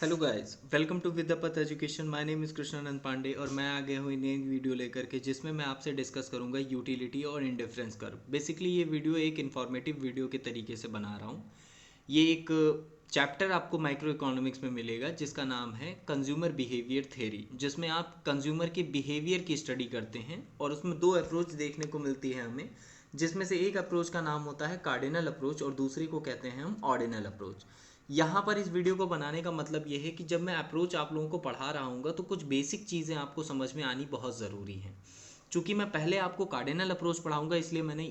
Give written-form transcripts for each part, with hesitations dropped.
Hello guys, welcome to Vidyapath education. My name is Krishnanand Pandey और मैं आ गया हूँ नई वीडियो लेकर के, जिसमें मैं आपसे डिस्कस करूँगा यूटिलिटी और इंडिफरेंस कर्व। बेसिकली ये वीडियो एक इन्फॉर्मेटिव वीडियो के तरीके से बना रहा हूँ। ये एक चैप्टर आपको माइक्रो इकोनॉमिक्स में मिलेगा जिसका नाम है कंज्यूमर बिहेवियर थ्योरी, जिसमें आप कंज्यूमर के बिहेवियर की स्टडी करते हैं और उसमें दो अप्रोच देखने को मिलती है हमें, जिसमें से एक अप्रोच का नाम होता है कार्डिनल अप्रोच और दूसरी को कहते हैं हम ऑर्डिनल अप्रोच। यहाँ पर इस वीडियो को बनाने का मतलब ये है कि जब मैं अप्रोच आप लोगों को पढ़ा रहा हूँ तो कुछ बेसिक चीज़ें आपको समझ में आनी बहुत ज़रूरी हैं। चूँकि मैं पहले आपको कार्डिनल अप्रोच पढ़ाऊँगा, इसलिए मैंने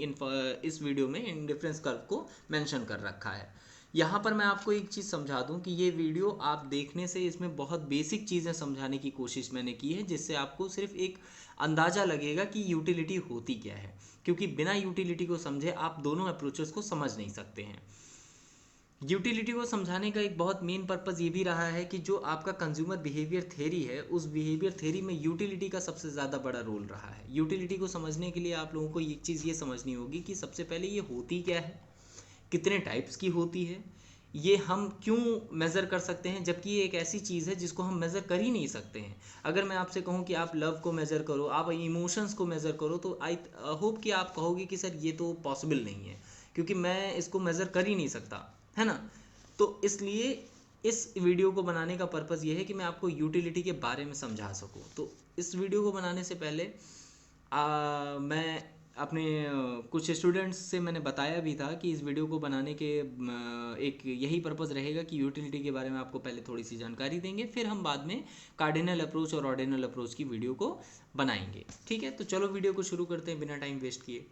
इस वीडियो में इंडिफरेंस कर्व को मेंशन कर रखा है। यहाँ पर मैं आपको एक चीज़ समझा दूँ कि ये वीडियो आप देखने से इसमें बहुत बेसिक चीज़ें समझाने की कोशिश मैंने की है, जिससे आपको सिर्फ एक अंदाज़ा लगेगा कि यूटिलिटी होती क्या है, क्योंकि बिना यूटिलिटी को समझे आप दोनों अप्रोचेस को समझ नहीं सकते हैं। यूटिलिटी को समझाने का एक बहुत मेन पर्पज़ ये भी रहा है कि जो आपका कंज्यूमर बिहेवियर थ्योरी है, उस बिहेवियर थ्योरी में यूटिलिटी का सबसे ज़्यादा बड़ा रोल रहा है। यूटिलिटी को समझने के लिए आप लोगों को एक चीज़ ये समझनी होगी कि सबसे पहले ये होती क्या है, कितने टाइप्स की होती है, ये हम क्यों मेज़र कर सकते हैं, जबकि ये एक ऐसी चीज़ है जिसको हम मेज़र कर ही नहीं सकते हैं। अगर मैं आपसे कहूँ कि आप लव को मेज़र करो, आप इमोशंस को मेज़र करो, तो आई होप कि आप कहोगे कि सर ये तो पॉसिबल नहीं है, क्योंकि मैं इसको मेज़र कर ही नहीं सकता, है ना। तो इसलिए इस वीडियो को बनाने का पर्पज़ ये है कि मैं आपको यूटिलिटी के बारे में समझा सकूँ। तो इस वीडियो को बनाने से पहले मैं अपने कुछ स्टूडेंट्स से मैंने बताया भी था कि इस वीडियो को बनाने के एक यही पर्पज़ रहेगा कि यूटिलिटी के बारे में आपको पहले थोड़ी सी जानकारी देंगे, फिर हम बाद में कार्डिनल अप्रोच और ऑर्डिनल अप्रोच की वीडियो को बनाएंगे। ठीक है, तो चलो वीडियो को शुरू करते हैं बिना टाइम वेस्ट किए।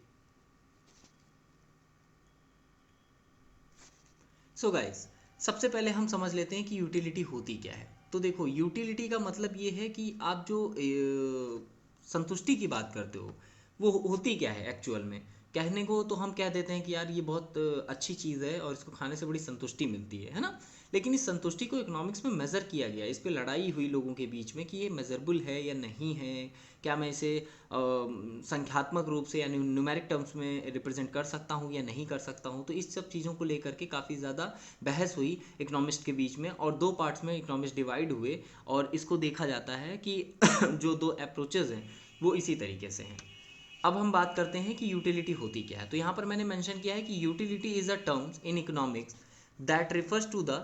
सो गाइस, सबसे पहले हम समझ लेते हैं कि यूटिलिटी होती क्या है। तो देखो, यूटिलिटी का मतलब ये है कि आप जो संतुष्टि की बात करते हो वो होती क्या है एक्चुअल में। कहने को तो हम कह देते हैं कि यार ये बहुत अच्छी चीज़ है और इसको खाने से बड़ी संतुष्टि मिलती है ना। लेकिन इस संतुष्टि को इकोनॉमिक्स में मेज़र किया गया, इस पे लड़ाई हुई लोगों के बीच में कि ये मेज़रबल है या नहीं है, क्या मैं इसे संख्यात्मक रूप से यानी न्यूमेरिक टर्म्स में रिप्रेजेंट कर सकता हूँ या नहीं कर सकता हूँ। तो इस सब चीज़ों को लेकर के काफ़ी ज़्यादा बहस हुई इकोनॉमिस्ट के बीच में, और दो पार्ट्स में इकोनॉमिस्ट डिवाइड हुए। और इसको देखा जाता है कि जो दो अप्रोचेज़ हैं वो इसी तरीके से हैं। अब हम बात करते हैं कि यूटिलिटी होती क्या है। तो यहाँ पर मैंने मेंशन किया है कि utility is a terms in economics that refers to the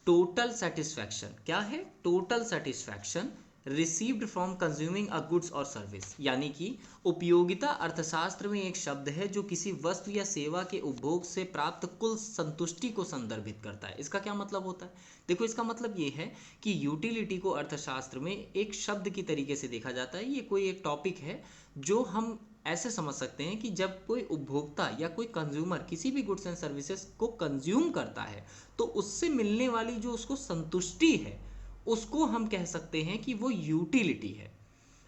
total satisfaction. क्या है? Total satisfaction received from consuming a goods और सर्विस। यानी कि उपयोगिता अर्थशास्त्र में एक शब्द है जो किसी वस्तु या सेवा के उपभोग से प्राप्त कुल संतुष्टि को संदर्भित करता है। इसका क्या मतलब होता है? देखो, इसका मतलब ये है कि यूटिलिटी को अर्थशास्त्र में एक शब्द की तरीके से देखा जाता है। ये कोई एक टॉपिक है जो हम ऐसे समझ सकते हैं कि जब कोई उपभोक्ता या कोई कंज्यूमर किसी भी गुड्स एंड सर्विसेज को कंज्यूम करता है, तो उससे मिलने वाली जो उसको संतुष्टि है, उसको हम कह सकते हैं कि वो यूटिलिटी है।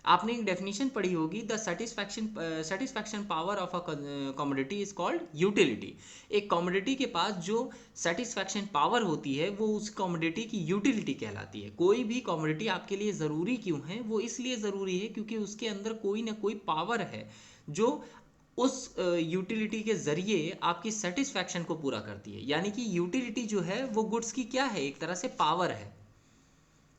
आपने एक डेफिनेशन पढ़ी होगी, the satisfaction power of a commodity is called utility. एक कमोडिटी के पास जो सेटिस्फैक्शन पावर होती है वो उस कमोडिटी की यूटिलिटी कहलाती है। कोई भी कमोडिटी आपके लिए ज़रूरी क्यों है? वो इसलिए ज़रूरी है क्योंकि उसके अंदर कोई ना कोई पावर है जो उस यूटिलिटी के ज़रिए आपकी सेटिस्फैक्शन को पूरा करती है। यानी कि यूटिलिटी जो है वो गुड्स की क्या है? एक तरह से पावर है।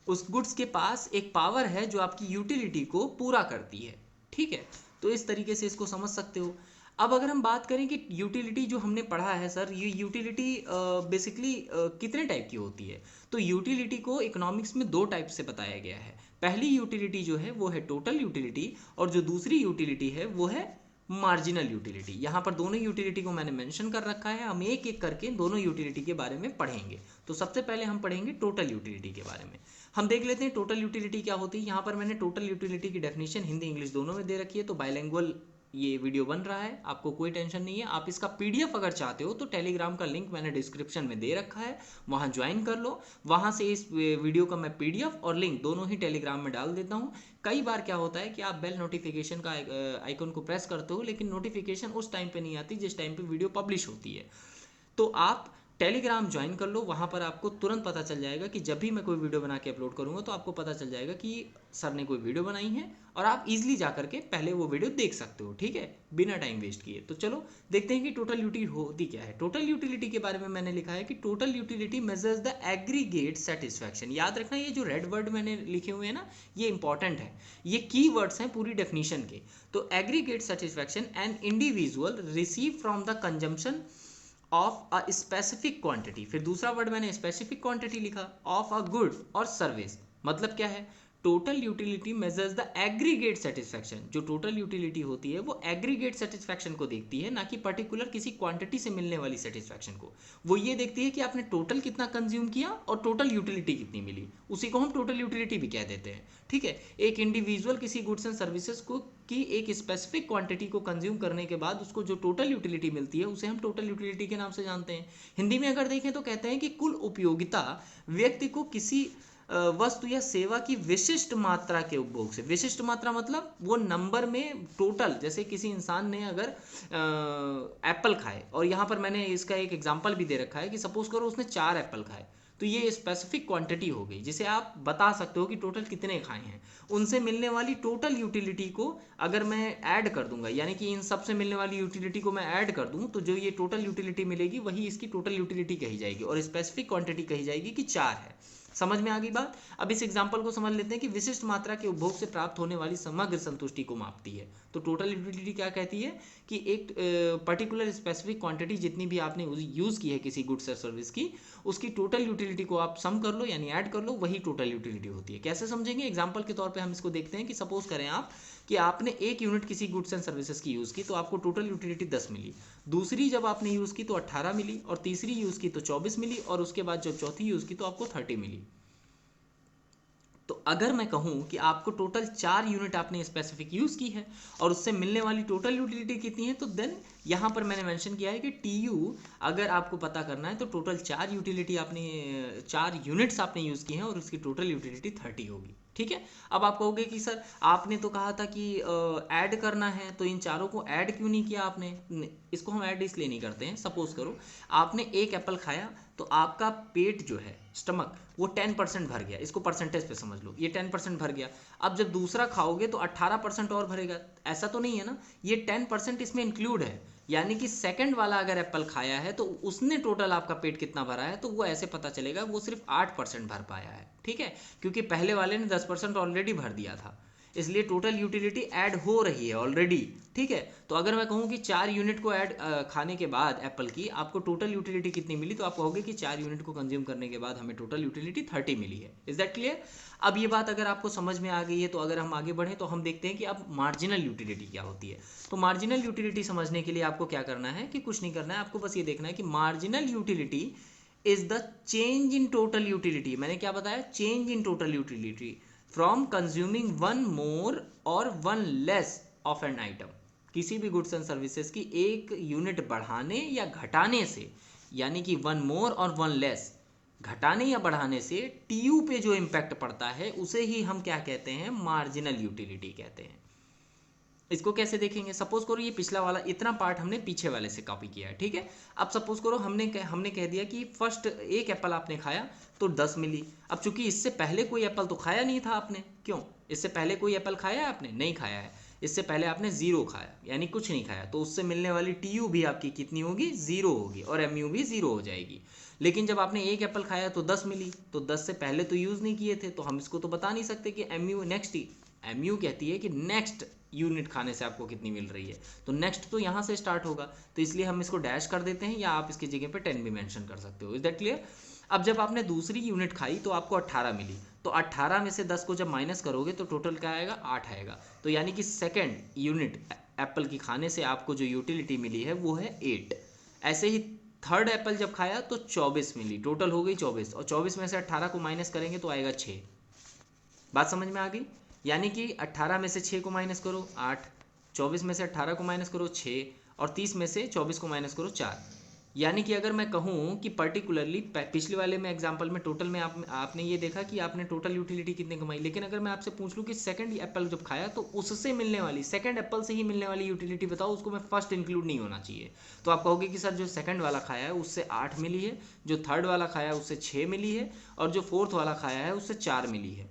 उस गुड्स के पास एक पावर है जो आपकी यूटिलिटी को पूरा करती है। ठीक है, तो इस तरीके से इसको समझ सकते हो। अब अगर हम बात करें कि यूटिलिटी जो हमने पढ़ा है सर, ये यूटिलिटी बेसिकली कितने टाइप की होती है, तो यूटिलिटी को इकोनॉमिक्स में दो टाइप से बताया गया है। पहली यूटिलिटी जो है वो है टोटल यूटिलिटी, और जो दूसरी यूटिलिटी है वो है मार्जिनल यूटिलिटी। यहाँ पर दोनों यूटिलिटी को मैंने मेंशन कर रखा है, हम एक एक करके दोनों यूटिलिटी के बारे में पढ़ेंगे। तो सबसे पहले हम पढ़ेंगे टोटल यूटिलिटी के बारे में। हम देख लेते हैं टोटल यूटिलिटी क्या होती है। यहाँ पर मैंने टोटल यूटिलिटी की डेफिनेशन हिंदी इंग्लिश दोनों में दे रखी है, तो बाइलिंगुअल ये वीडियो बन रहा है, आपको कोई टेंशन नहीं है। आप इसका पीडीएफ अगर चाहते हो तो टेलीग्राम का लिंक मैंने डिस्क्रिप्शन में दे रखा है, वहाँ ज्वाइन कर लो। वहाँ से इस वीडियो का मैं पीडीएफ और लिंक दोनों ही टेलीग्राम में डाल देता हूँ। कई बार क्या होता है कि आप बेल नोटिफिकेशन का आइकन को प्रेस करते हो, लेकिन नोटिफिकेशन उस टाइम पे नहीं आती जिस टाइम पे वीडियो पब्लिश होती है। तो आप टेलीग्राम ज्वाइन कर लो, वहाँ पर आपको तुरंत पता चल जाएगा कि जब भी मैं कोई वीडियो बना के अपलोड करूँगा तो आपको पता चल जाएगा कि सर ने कोई वीडियो बनाई है, और आप इजीली जा करके पहले वो वीडियो देख सकते हो, ठीक है, बिना टाइम वेस्ट किए। तो चलो देखते हैं कि टोटल यूटिलिटी होती क्या है। टोटल यूटिलिटी के बारे में मैंने लिखा है कि total utility measures the aggregate satisfaction. याद रखना ये जो रेड वर्ड मैंने लिखे हुए हैं ना, ये इंपॉर्टेंट है, ये की वर्ड्स हैं पूरी डेफिनेशन के। तो aggregate satisfaction an individual receive from the consumption of a specific quantity. फिर दूसरा वर्ड मैंने स्पेसिफिक क्वांटिटी लिखा, ऑफ अ गुड और सर्विस। मतलब क्या है, total utility measures the aggregate satisfaction. जो टोटल यूटिलिटी होती है वो एग्रीगेट सेटिस्फैक्शन को देखती है, ना कि पर्टिकुलर किसी क्वांटिटी से मिलने वाली सेटिस्फैक्शन को। वो ये देखती है कि आपने टोटल कितना कंज्यूम किया और टोटल यूटिलिटी कितनी मिली, उसी को हम टोटल यूटिलिटी भी कह देते हैं, ठीक है। एक इंडिविजुअल किसी गुड्स एंड सर्विसेज को की एक स्पेसिफिक क्वांटिटी को कंज्यूम करने के बाद उसको जो टोटल यूटिलिटी मिलती है उसे हम टोटल यूटिलिटी के नाम से जानते हैं। हिंदी में अगर देखें तो कहते हैं कि कुल उपयोगिता व्यक्ति को किसी वस्तु या सेवा की विशिष्ट मात्रा के उपभोग से। विशिष्ट मात्रा मतलब वो नंबर में टोटल, जैसे किसी इंसान ने अगर एप्पल खाए, और यहाँ पर मैंने इसका एक एग्जांपल भी दे रखा है कि सपोज करो उसने 4 एप्पल खाए, तो ये स्पेसिफिक क्वांटिटी हो गई जिसे आप बता सकते हो कि टोटल कितने खाए हैं। उनसे मिलने वाली टोटल यूटिलिटी को अगर मैं ऐड कर दूंगा, यानी कि इन सब से मिलने वाली यूटिलिटी को मैं ऐड कर दूं, तो जो ये टोटल यूटिलिटी मिलेगी वही इसकी टोटल यूटिलिटी कही जाएगी, और स्पेसिफिक क्वांटिटी कही जाएगी कि 4 है। समझ में आ गई बात। अब इस एग्जांपल को समझ लेते हैं कि विशिष्ट मात्रा के उपभोग से प्राप्त होने वाली समग्र संतुष्टि को मापती है। तो टोटल यूटिलिटी क्या कहती है कि एक पर्टिकुलर स्पेसिफिक क्वांटिटी जितनी भी आपने यूज़ की है किसी गुड्स और सर्विस की, उसकी टोटल यूटिलिटी को आप सम कर लो यानी ऐड कर लो, वही टोटल यूटिलिटी होती है। कैसे समझेंगे, एग्जाम्पल के तौर पर हम इसको देखते हैं कि सपोज करें आप कि आपने 1 यूनिट किसी गुड्स एंड सर्विसेज की यूज़ की तो आपको टोटल यूटिलिटी 10 मिली, दूसरी जब आपने यूज़ की तो 18 मिली, और तीसरी यूज़ की तो 24 मिली, और उसके बाद जब चौथी यूज़ की तो आपको 30 मिली। तो अगर मैं कहूं कि आपको टोटल 4 यूनिट आपने स्पेसिफिक यूज़ की है और उससे मिलने वाली टोटल यूटिलिटी कितनी है, तो देन यहाँ पर मैंने मेंशन किया है कि TU अगर आपको पता करना है तो टोटल 4 यूटिलिटी आपने 4 यूनिट्स आपने यूज़ की हैं और उसकी टोटल यूटिलिटी 30 होगी, ठीक है। अब आप कहोगे कि सर आपने तो कहा था कि ऐड करना है, तो इन चारों को ऐड क्यों नहीं किया आपने। इसको हम ऐड इसलिए नहीं करते हैं, सपोज करो आपने 1 एप्पल खाया तो आपका पेट जो है, स्टमक, वो 10% भर गया, इसको परसेंटेज पे समझ लो, ये 10% भर गया। अब जब दूसरा खाओगे तो 18% और भरेगा, ऐसा तो नहीं है ना, ये 10% इसमें इंक्लूड है। यानी कि सेकंड वाला अगर एप्पल खाया है तो उसने टोटल आपका पेट कितना भरा है, तो वो ऐसे पता चलेगा वो सिर्फ 8% भर पाया है, ठीक है, क्योंकि पहले वाले ने 10% ऑलरेडी भर दिया था, इसलिए टोटल यूटिलिटी ऐड हो रही है ऑलरेडी, ठीक है। तो अगर मैं कहूँ कि 4 यूनिट को ऐड खाने के बाद एप्पल की आपको टोटल यूटिलिटी कितनी मिली, तो आप कहोगे कि 4 यूनिट को कंज्यूम करने के बाद हमें टोटल यूटिलिटी 30 मिली है। Is that clear. अब ये बात अगर आपको समझ में आ गई है तो अगर हम आगे बढ़ें तो हम देखते हैं कि अब मार्जिनल यूटिलिटी क्या होती है। तो मार्जिनल यूटिलिटी समझने के लिए आपको क्या करना है कि कुछ नहीं करना है, आपको बस ये देखना है कि marginal utility is the change in total utility. मैंने क्या बताया, change in total utility from consuming one more और one less of an item. किसी भी गुड्स एंड सर्विसेज की 1 यूनिट बढ़ाने या घटाने से, यानी कि वन मोर और वन लेस, घटाने या बढ़ाने से TU पे जो इम्पैक्ट पड़ता है उसे ही हम क्या कहते हैं, मार्जिनल यूटिलिटी कहते हैं। इसको कैसे देखेंगे, सपोज करो ये पिछला वाला इतना पार्ट हमने पीछे वाले से कॉपी किया है, ठीक है। अब सपोज करो हमने कह दिया कि फर्स्ट 1 एप्पल आपने खाया तो 10 मिली। अब चूंकि इससे पहले कोई एप्पल तो खाया नहीं था आपने, क्यों, इससे पहले कोई एप्पल खाया है आपने, नहीं खाया है, इससे पहले आपने 0 खाया यानी कुछ नहीं खाया, तो उससे मिलने वाली TU भी आपकी कितनी होगी, 0 होगी, और MU भी 0 हो जाएगी। लेकिन जब आपने 1 एप्पल खाया तो 10 मिली, तो 10 से पहले तो यूज़ नहीं किए थे, तो हम इसको तो बता नहीं सकते कि MU नेक्स्ट ही, MU कहती है कि नेक्स्ट यूनिट खाने से आपको कितनी मिल रही है, तो नेक्स्ट तो यहाँ से स्टार्ट होगा, तो इसलिए हम इसको डैश कर देते हैं, या आप इसकी जगह पे 10 भी मेंशन कर सकते हो। Is that clear. अब जब आपने दूसरी यूनिट खाई तो आपको 18 मिली, तो 18 में से 10 को जब माइनस करोगे तो टोटल क्या आएगा, 8 आएगा। तो यानी कि सेकेंड यूनिट एप्पल की खाने से आपको जो यूटिलिटी मिली है वो है 8। ऐसे ही थर्ड एप्पल जब खाया तो 24 मिली, टोटल हो गई 24, और 24 में से 18 को माइनस करेंगे तो आएगा 6। बात समझ में आ गई। यानी कि 18 में से 6 को माइनस करो 8, 24 में से 18 को माइनस करो 6, और 30 में से 24 को माइनस करो 4। यानी कि अगर मैं कहूँ कि पर्टिकुलरली पिछले वाले में एग्जांपल में टोटल में आपने ये देखा कि आपने टोटल यूटिलिटी कितनी कमाई, लेकिन अगर मैं आपसे पूछ लूँ कि सेकंड एप्पल जब खाया तो उससे मिलने वाली, सेकंड एप्पल से ही मिलने वाली यूटिलिटी बताओ, उसको मैं फर्स्ट इंक्लूड नहीं होना चाहिए। तो आप कहोगे कि सर जो सेकंड वाला खाया है उससे 8 मिली है, जो थर्ड वाला खाया है उससे 6 मिली है, और जो फोर्थ वाला खाया है उससे 4 मिली है।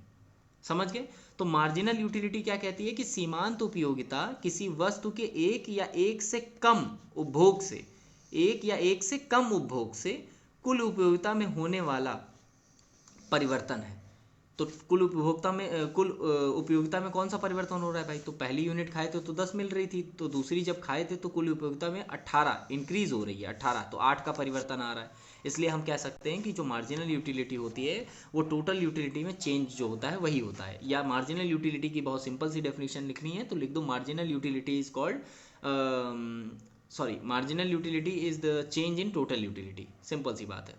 समझ गए? तो मार्जिनल यूटिलिटी क्या कहती है कि सीमांत उपयोगिता किसी वस्तु के एक या एक से कम उपभोग से, एक या एक से कम उपभोग से कुल उपयोगिता में होने वाला परिवर्तन है। तो कुल उपभोक्ता में कुल उपयोगिता में कौन सा परिवर्तन हो रहा है भाई? तो पहली यूनिट खाए थे तो 10 मिल रही थी, तो दूसरी जब खाए थे तो कुल उपयोगिता में 18 इंक्रीज हो रही है, 18, तो 8 का परिवर्तन आ रहा है। इसलिए हम कह सकते हैं कि जो मार्जिनल यूटिलिटी होती है वो टोटल यूटिलिटी में चेंज जो होता है वही होता है। या मार्जिनल यूटिलिटी की बहुत सिंपल सी डेफिनेशन लिखनी है तो लिख दो, marginal utility is called marginal utility is the change in total utility. Simple सी बात है,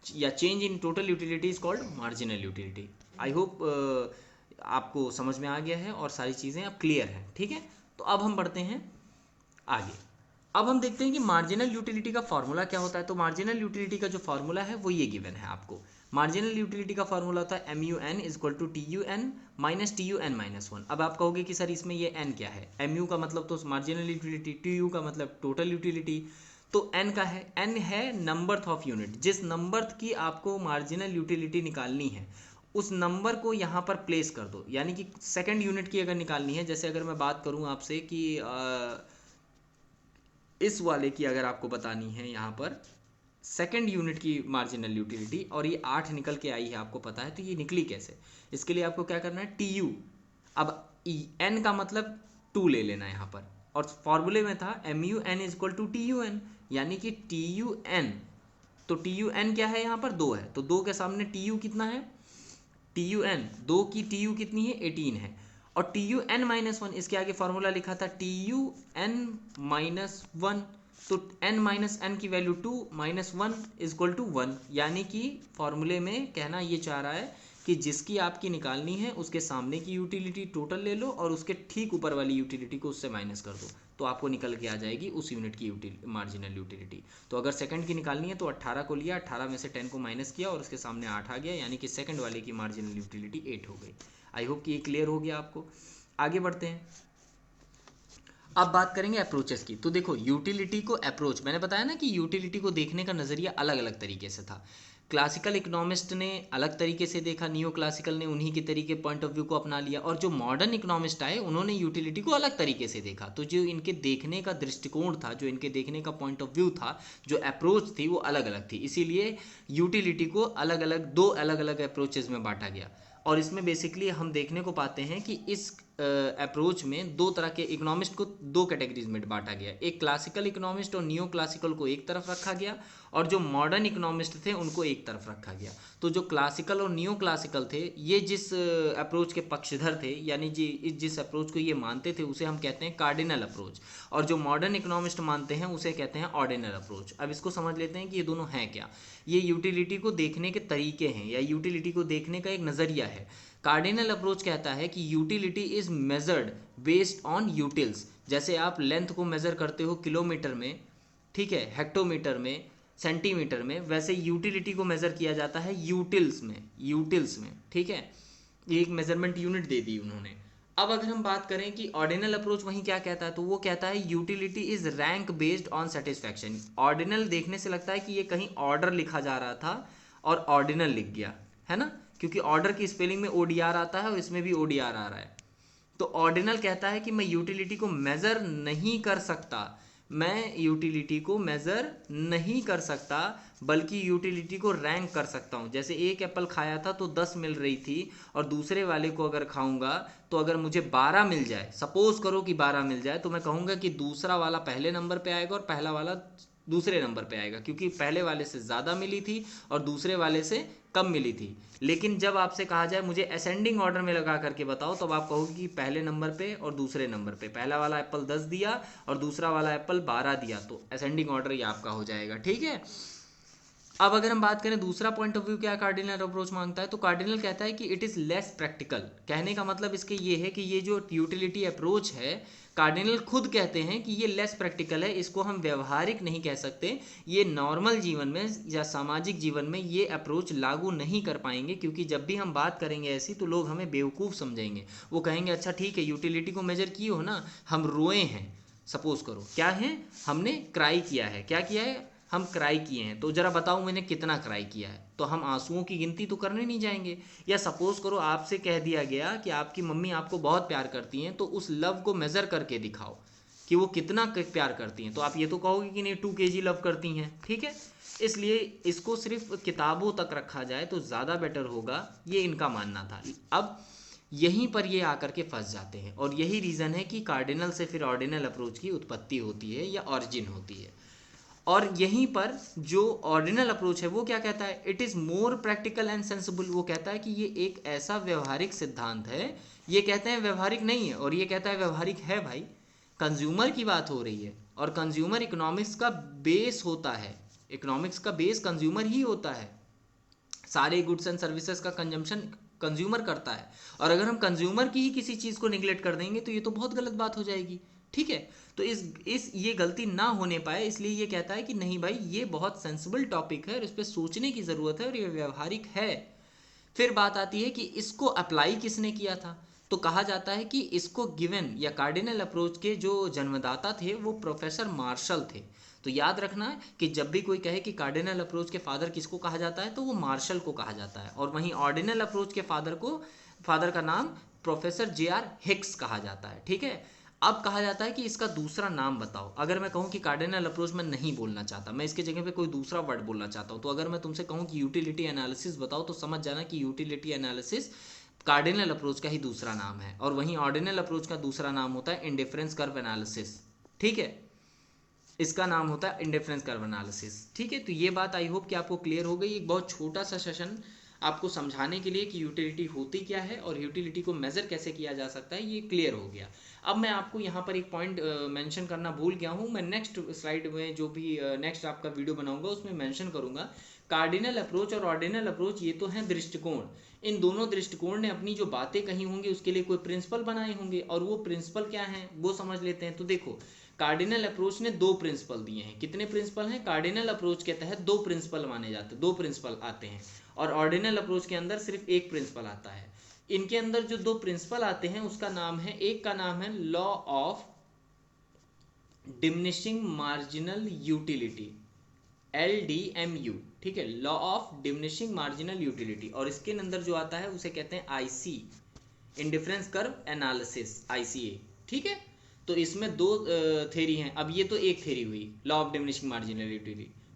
या change in total utility is called marginal utility. I hope आपको समझ में आ गया है और सारी चीज़ें अब क्लियर हैं। ठीक है, तो अब हम बढ़ते हैं आगे। अब हम देखते हैं कि मार्जिनल यूटिलिटी का फॉर्मूला क्या होता है। तो मार्जिनल यूटिलिटी का जो फॉर्मूला है वो ये गिवन है आपको। मार्जिनल यूटिलिटी का फॉर्मूला होता है MUN equal to TUN minus TUN-1। अब आप कहोगे कि सर इसमें ये n क्या है? MU का मतलब तो मार्जिनल यूटिलिटी, TU का मतलब टोटल यूटिलिटी, तो n का है, n है नंबर ऑफ यूनिट। जिस नंबर की आपको मार्जिनल यूटिलिटी निकालनी है उस नंबर को यहाँ पर प्लेस कर दो। यानी कि सेकंड यूनिट की अगर निकालनी है, जैसे अगर मैं बात करूँ आपसे कि इस वाले की अगर आपको बतानी है यहाँ पर सेकंड यूनिट की मार्जिनल यूटिलिटी, और ये 8 निकल के आई है आपको पता है, तो ये निकली कैसे? इसके लिए आपको क्या करना है, TU। अब n का मतलब 2 ले लेना है यहाँ पर, और फॉर्मूले में था MUN इक्वल टू TUN, यानी कि TUN। तो TUN क्या है यहाँ पर? 2 है, तो 2 के सामने TU कितना है? TUN 2 की TU कितनी है? 18 है। और TUN-1 इसके आगे फॉर्मूला लिखा था TUN-1, तो n माइनस एन की वैल्यू 2 माइनस 1 इक्वल टू 1। यानी कि फॉर्मूले में कहना ये चाह रहा है कि जिसकी आपकी निकालनी है उसके सामने की यूटिलिटी टोटल ले लो और उसके ठीक ऊपर वाली यूटिलिटी को उससे माइनस कर दो, तो आपको निकल के आ जाएगी उस यूनिट की मार्जिनल यूटिलिटी। तो अगर सेकंड की निकालनी है तो 18 को लिया, 18 में से 10 को माइनस किया और उसके सामने 8 आ गया, यानी कि सेकंड वाले की मार्जिनल यूटिलिटी 8 हो गई। आई होप कि ये क्लियर हो गया आपको। आगे बढ़ते हैं, अब बात करेंगे अप्रोचेस की। तो देखो यूटिलिटी को अप्रोच, मैंने बताया ना कि यूटिलिटी को देखने का नज़रिया अलग अलग तरीके से था। क्लासिकल इकोनॉमिस्ट ने अलग तरीके से देखा, नियो क्लासिकल ने उन्हीं के तरीके पॉइंट ऑफ व्यू को अपना लिया, और जो मॉडर्न इकोनॉमिस्ट आए उन्होंने यूटिलिटी को अलग तरीके से देखा। तो जो इनके देखने का दृष्टिकोण था, जो इनके देखने का पॉइंट ऑफ व्यू था, जो अप्रोच थी वो अलग अलग थी। इसीलिए यूटिलिटी को अलग अलग दो अलग अलग अप्रोचेज में बांटा गया। और इसमें बेसिकली हम देखने को पाते हैं कि इस अप्रोच में दो तरह के इकोनॉमिस्ट को दो कैटेगरीज में बांटा गया। एक क्लासिकल इकोनॉमिस्ट और नियो क्लासिकल को एक तरफ रखा गया, और जो मॉडर्न इकोनॉमिस्ट थे उनको एक तरफ रखा गया। तो जो क्लासिकल और नियो क्लासिकल थे, ये जिस अप्रोच के पक्षधर थे, यानी जिस अप्रोच को ये मानते थे उसे हम कहते हैं कार्डिनल अप्रोच, और जो मॉडर्न इकोनॉमिस्ट मानते हैं उसे कहते हैं ऑर्डिनल अप्रोच। अब इसको समझ लेते हैं कि ये दोनों हैं क्या। ये यूटिलिटी को देखने के तरीके हैं, या यूटिलिटी को देखने का एक नज़रिया है। कार्डिनल अप्रोच कहता है कि utility is measured based on utils. जैसे आप लेंथ को मेजर करते हो किलोमीटर में, ठीक है, हेक्टोमीटर में, सेंटीमीटर में, वैसे यूटिलिटी को मेजर किया जाता है यूटिल्स में, यूटिल्स में, ठीक है। ये एक मेजरमेंट यूनिट दे दी उन्होंने। अब अगर हम बात करें कि ऑर्डिनल अप्रोच वहीं क्या कहता है, तो वो कहता है utility is rank based on satisfaction. Ordinal देखने से लगता है कि ये कहीं ऑर्डर लिखा जा रहा था और ऑर्डिनल लिख गया, है ना, क्योंकि ऑर्डर की स्पेलिंग में ODR आता है और इसमें भी ODR आ रहा है। तो ऑर्डिनल कहता है कि मैं यूटिलिटी को मेज़र नहीं कर सकता, मैं यूटिलिटी को मेज़र नहीं कर सकता, बल्कि यूटिलिटी को रैंक कर सकता हूँ। जैसे एक एप्पल खाया था तो 10 मिल रही थी, और दूसरे वाले को अगर खाऊंगा तो अगर मुझे 12 मिल जाए, सपोज करो कि 12 मिल जाए, तो मैं कहूँगा कि दूसरा वाला पहले नंबर पे आएगा और पहला वाला दूसरे नंबर पे आएगा, क्योंकि पहले वाले से ज़्यादा मिली थी और दूसरे वाले से कम मिली थी। लेकिन जब आपसे कहा जाए मुझे असेंडिंग ऑर्डर में लगा करके बताओ, तब आप कहोगे कि पहले नंबर पे और दूसरे नंबर पे, पहला वाला एप्पल 10 दिया और दूसरा वाला एप्पल 12 दिया, तो असेंडिंग ऑर्डर ये आपका हो जाएगा, ठीक है। अब अगर हम बात करें दूसरा पॉइंट ऑफ व्यू क्या कार्डिनल अप्रोच मांगता है, तो कार्डिनल कहता है कि इट इज़ लेस प्रैक्टिकल। कहने का मतलब इसके ये है कि ये जो यूटिलिटी अप्रोच है, कार्डिनल खुद कहते हैं कि ये लेस प्रैक्टिकल है, इसको हम व्यवहारिक नहीं कह सकते, ये नॉर्मल जीवन में या सामाजिक जीवन में ये अप्रोच लागू नहीं कर पाएंगे, क्योंकि जब भी हम बात करेंगे ऐसी तो लोग हमें बेवकूफ़ समझेंगे। वो कहेंगे अच्छा ठीक है, यूटिलिटी को मेजर किए हो ना, हम रोए हैं, सपोज करो क्या है, हमने क्राई किया है, क्या किया है, हम क्राई किए हैं, तो जरा बताओ मैंने कितना क्राई किया है, तो हम आंसुओं की गिनती तो करने नहीं जाएंगे। या सपोज करो आपसे कह दिया गया कि आपकी मम्मी आपको बहुत प्यार करती हैं, तो उस लव को मेज़र करके दिखाओ कि वो कितना प्यार करती हैं, तो आप ये तो कहोगे कि नहीं 2 kg लव करती हैं, ठीक है। इसलिए इसको सिर्फ किताबों तक रखा जाए तो ज़्यादा बेटर होगा, ये इनका मानना था। अब यहीं पर ये आकर के फंस जाते हैं, और यही रीज़न है कि कार्डिनल से फिर ऑर्डिनल अप्रोच की उत्पत्ति होती है या ऑरिजिन होती है। और यहीं पर जो ऑर्डिनल अप्रोच है वो क्या कहता है, it is more practical and sensible. वो कहता है कि ये एक ऐसा व्यवहारिक सिद्धांत है, ये कहते हैं व्यवहारिक नहीं है, और ये कहता है व्यवहारिक है। भाई कंज्यूमर की बात हो रही है, और कंज्यूमर इकोनॉमिक्स का बेस होता है, इकोनॉमिक्स का बेस कंज्यूमर ही होता है, सारे गुड्स एंड सर्विसेज का कंजम्पशन कंज्यूमर करता है। और अगर हम कंज्यूमर की ही किसी चीज़ को निगलेक्ट कर देंगे तो ये तो बहुत गलत बात हो जाएगी, ठीक है। तो इस ये गलती ना होने पाए, इसलिए ये कहता है कि नहीं भाई ये बहुत सेंसिबल टॉपिक है और इस पर सोचने की ज़रूरत है और ये व्यवहारिक है। फिर बात आती है कि इसको अप्लाई किसने किया था, तो कहा जाता है कि इसको गिवन या कार्डिनल अप्रोच के जो जन्मदाता थे वो प्रोफेसर मार्शल थे। तो याद रखना है कि जब भी कोई कहे कि कार्डिनल अप्रोच के फादर किसको कहा जाता है तो वो मार्शल को कहा जाता है, और वहीं ऑर्डिनल अप्रोच के फादर का नाम प्रोफेसर जे.आर. हिक्स कहा जाता है, ठीक है। अब कहा जाता है कि इसका दूसरा नाम बताओ। अगर मैं कहूँ कि कार्डिनल अप्रोच मैं नहीं बोलना चाहता, मैं इसके जगह पे कोई दूसरा वर्ड बोलना चाहता हूँ, तो अगर मैं तुमसे कहूँ कि यूटिलिटी एनालिसिस बताओ, तो समझ जाना कि यूटिलिटी एनालिसिस कार्डिनल अप्रोच का ही दूसरा नाम है, और वहीं ऑर्डिनल अप्रोच का दूसरा नाम होता है इंडिफरेंस कर्व एनालिसिस, ठीक है। इसका नाम होता है इंडिफरेंस कर्व एनालिसिस, ठीक है। तो ये बात आई होप कि आपको क्लियर हो गई। एक बहुत छोटा सा सेशन आपको समझाने के लिए कि यूटिलिटी होती क्या है और यूटिलिटी को मेज़र कैसे किया जा सकता है, ये क्लियर हो गया। अब मैं आपको यहाँ पर एक पॉइंट मेंशन करना भूल गया हूँ, मैं नेक्स्ट स्लाइड में जो भी नेक्स्ट आपका वीडियो बनाऊंगा उसमें मेंशन करूंगा। कार्डिनल अप्रोच और ऑर्डिनल अप्रोच ये तो हैं दृष्टिकोण, इन दोनों दृष्टिकोण ने अपनी जो बातें कही होंगी उसके लिए कोई प्रिंसिपल बनाए होंगे, और वो प्रिंसिपल क्या हैं वो समझ लेते हैं। तो देखो कार्डिनल अप्रोच ने 2 प्रिंसिपल दिए हैं। कितने प्रिंसिपल हैं, कार्डिनल अप्रोच के तहत 2 प्रिंसिपल माने जाते हैं, 2 प्रिंसिपल आते हैं, और ऑर्डिनल अप्रोच के अंदर सिर्फ 1 प्रिंसिपल आता है। इनके अंदर जो 2 प्रिंसिपल आते हैं उसका नाम है, एक का नाम है law of diminishing marginal utility, LDMU, ठीक है, law of diminishing marginal utility, और इसके अंदर जो आता है उसे कहते हैं IC, indifference curve analysis, ICA, ठीक है। तो इसमें 2 थेरी हैं। अब ये तो एक थेरी हुई law of diminishing marginal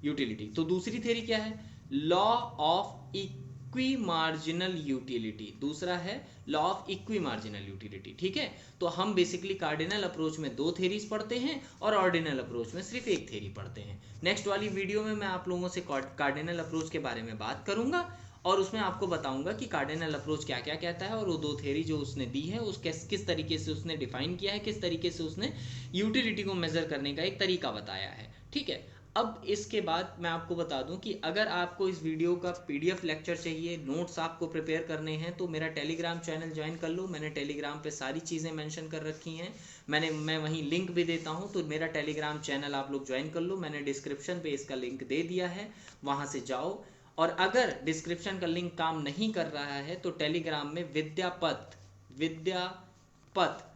utility, तो दूसरी थेरी क्या है, law of equi marginal utility, दूसरा है law of equi marginal utility, ठीक है। तो हम बेसिकली कार्डिनल अप्रोच में 2 थेरीज पढ़ते हैं और ऑर्डिनल अप्रोच में सिर्फ 1 थेरी पढ़ते हैं। नेक्स्ट वाली वीडियो में मैं आप लोगों से कार्डिनल अप्रोच के बारे में बात करूंगा, और उसमें आपको बताऊंगा कि कार्डिनल अप्रोच क्या क्या कहता है, और वो 2 थेरी जो उसने दी है उस किस तरीके से उसने डिफाइन किया है, किस तरीके से उसने यूटिलिटी को मेजर करने का एक तरीका बताया है, ठीक है। अब इसके बाद मैं आपको बता दूं कि अगर आपको इस वीडियो का PDF लेक्चर चाहिए, नोट्स आपको प्रिपेयर करने हैं, तो मेरा टेलीग्राम चैनल ज्वाइन कर लो। मैंने टेलीग्राम पे सारी चीज़ें मेंशन कर रखी हैं, मैं वहीं लिंक भी देता हूं, तो मेरा टेलीग्राम चैनल आप लोग ज्वाइन कर लो। मैंने डिस्क्रिप्शन पे इसका लिंक दे दिया है, वहाँ से जाओ। और अगर डिस्क्रिप्शन का लिंक काम नहीं कर रहा है तो टेलीग्राम में विद्यापथ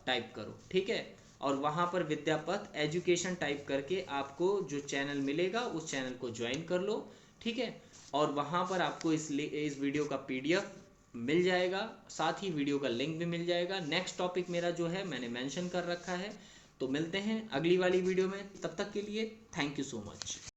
टाइप करो, ठीक है, और वहाँ पर विद्यापथ एजुकेशन टाइप करके आपको जो चैनल मिलेगा उस चैनल को ज्वाइन कर लो, ठीक है। और वहाँ पर आपको इस वीडियो का PDF मिल जाएगा, साथ ही वीडियो का लिंक भी मिल जाएगा। नेक्स्ट टॉपिक मेरा जो है मैंने मेंशन कर रखा है। तो मिलते हैं अगली वाली वीडियो में, तब तक के लिए थैंक यू सो मच।